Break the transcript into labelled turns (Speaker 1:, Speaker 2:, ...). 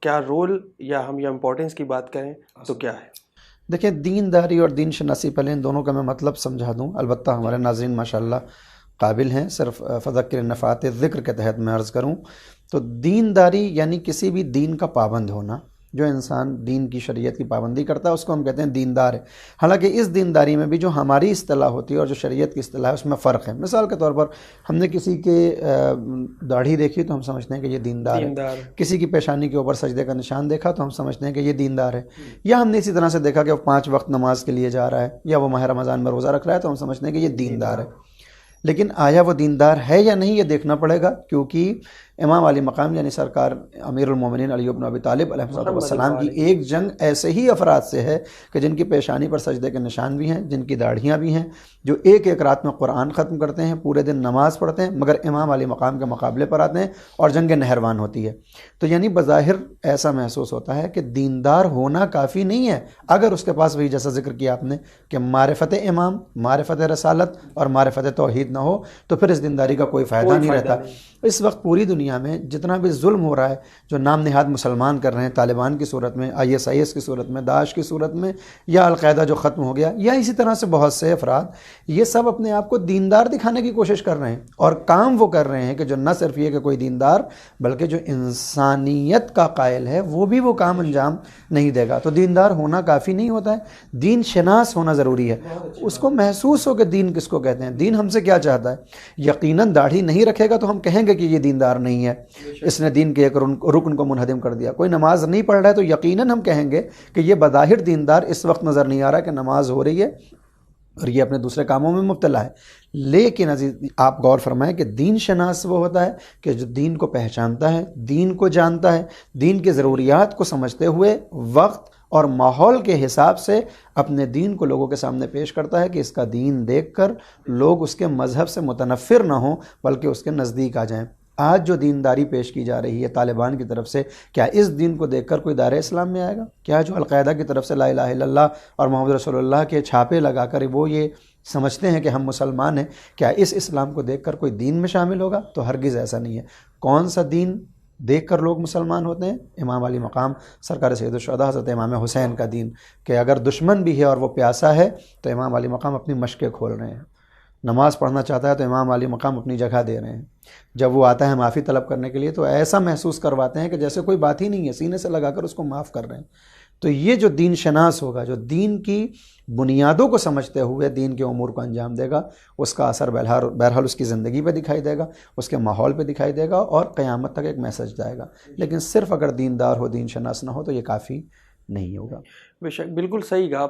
Speaker 1: क्या रोल या हम या इम्पोर्टेंस की बात करें तो क्या है?
Speaker 2: देखिए, दीनदारी और दीन शनासी, पहले इन दोनों का मैं मतलब समझा दूं। अलबत्ता हमारे नाज़रीन माशाल्लाह काबिल हैं, सिर्फ फ़ज़क्किर नफ़ात ज़िक्र के तहत मैं अर्ज़ करूं तो दीनदारी यानी किसी भी दीन का पाबंद होना। जो इंसान दीन की शरीयत की पाबंदी करता है उसको हम कहते हैं दीनदार है। हालांकि इस दीनदारी में भी जो हमारी इस्तिलाह होती है और जो शरीयत की इस्तिलाह है उसमें फ़र्क है। मिसाल के तौर पर हमने किसी के दाढ़ी देखी तो हम समझते हैं कि ये दीनदार है।
Speaker 1: दीनदार।
Speaker 2: किसी की पेशानी के ऊपर सजदे का निशान देखा तो हम समझते हैं कि ये दीनदार है। या हमने इसी तरह से देखा कि वो 5 वक्त नमाज के लिए जा रहा है या वो माह रमज़ान में रोज़ा रख रहा है तो हम समझते हैं कि ये दीनदार है। लेकिन आया वो दीनदार है या नहीं, ये देखना पड़ेगा, क्योंकि इमाम अली मकाम यानी सरकार अमीरुल मोमिनीन अली इब्न अबी तालिब अलैहिस्सलाम की एक जंग ऐसे ही अफराद से है कि जिनकी पेशानी पर सजदे के निशान भी हैं, जिनकी दाढ़ियाँ भी हैं, जो एक एक रात में कुरान ख़त्म करते हैं, पूरे दिन नमाज पढ़ते हैं, मगर इमाम अली मकाम के मुकाबले पर आते हैं और जंग नहरवान होती है। तो यानी बज़ाहिर ऐसा महसूस होता है कि दीनदार होना काफ़ी नहीं है अगर उसके पास वही जैसा जिक्र किया आपने कि मारिफत इमाम, मारिफत रसालत और मारिफत तौहीद ना हो, तो फिर इस दीनदारी का कोई फ़ायदा नहीं रहता। इस वक्त पूरी दुनिया में जितना भी जुल्म हो रहा है, जो नाम निहाद मुसलमान कर रहे हैं तालिबान की सूरत में, ISIS की सूरत में, दाश की सूरत में, या अलकायदा जो ख़त्म हो गया, या इसी तरह से बहुत से अफराद, ये सब अपने आप को दीनदार दिखाने की कोशिश कर रहे हैं। और काम वो कर रहे हैं कि जो न सिर्फ ये कि कोई दीनदार, बल्कि जो इंसानियत का कायल है वो भी वो काम अंजाम नहीं देगा। तो दीनदार होना काफ़ी नहीं होता है, दीन शनास होना ज़रूरी है। उसको महसूस हो कि दीन किसको कहते हैं, दीन हमसे क्या चाहता है। यकीनन दाढ़ी नहीं रखेगा तो हम कहेंगे कि ये दीनदार नहीं है, इसने दीन के एक रुकन को मुनहदिम कर दिया। कोई नमाज नहीं पढ़ रहा है तो यकीनन हम कहेंगे कि ये बज़ाहिर दीनदार इस वक्त नज़र नहीं आ रहा कि नमाज हो रही है और ये अपने दूसरे कामों में मुब्तला है। लेकिन अजीज, आप गौर फरमाएं कि दीन शनास वो होता है कि जो दीन को पहचानता है, दीन को जानता है, दीन की ज़रूरियात को समझते हुए वक्त और माहौल के हिसाब से अपने दीन को लोगों के सामने पेश करता है कि इसका दीन देखकर लोग उसके मज़हब से मुतनफ़िर ना हों बल्कि उसके नज़दीक आ जाएं। आज जो दीनदारी पेश की जा रही है तालिबान की तरफ से, क्या इस दीन को देखकर कोई दायरे इस्लाम में आएगा? क्या जो अलकायदा की तरफ से ला इलाहा इल्लल्लाह और मोहम्मद रसूलुल्लाह के छापे लगाकर वो ये समझते हैं कि हम मुसलमान हैं, क्या इस इस्लाम को देखकर कोई दीन में शामिल होगा? तो हरगिज़ ऐसा नहीं है। कौन सा दीन देखकर लोग मुसलमान होते हैं? इमाम अली मकाम सरकार सैयदुश शुहदा हज़रत इमाम हुसैन का दीन, कि अगर दुश्मन भी है और वो प्यासा है तो इमाम अली मकाम अपनी मशक़ें खोल रहे हैं। नमाज़ पढ़ना चाहता है तो इमाम अली मकाम अपनी जगह दे रहे हैं। जब वो आता है माफ़ी तलब करने के लिए तो ऐसा महसूस करवाते हैं कि जैसे कोई बात ही नहीं है, सीने से लगाकर उसको माफ़ कर रहे हैं। तो ये जो दीन शनास होगा, जो दीन की बुनियादों को समझते हुए दीन के उमूर को अंजाम देगा, उसका असर बहरहाल उसकी ज़िंदगी पे दिखाई देगा, उसके माहौल पे दिखाई देगा और क़यामत तक एक मैसेज जाएगा। लेकिन सिर्फ़ अगर दीनदार हो, दीन शनास ना हो तो ये काफ़ी नहीं होगा।
Speaker 1: बेशक, बिल्कुल सही कहा।